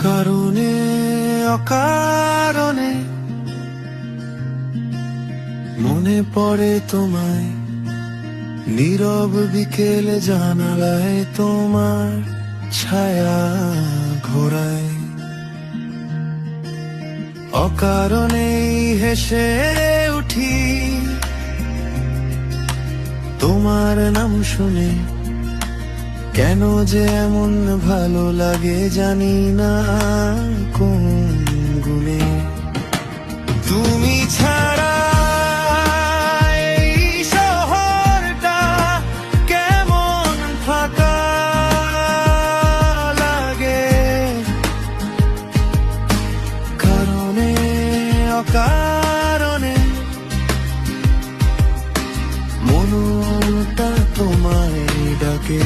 কারণে অকারণে মনে পড়ে তোমায়, নীরব বিকেলে জানালায় তোমার ছায়া ঘোরায়। অকারণেই হেসে উঠি তোমার নাম শুনে, কেন যে এমন ভালো লাগে জানি না কোন গুণে। তুমি ছাড়া এই শহরটা কেমন ফাঁকা লাগে, কারণে অকারণে মনটা তোমায় ডাকে।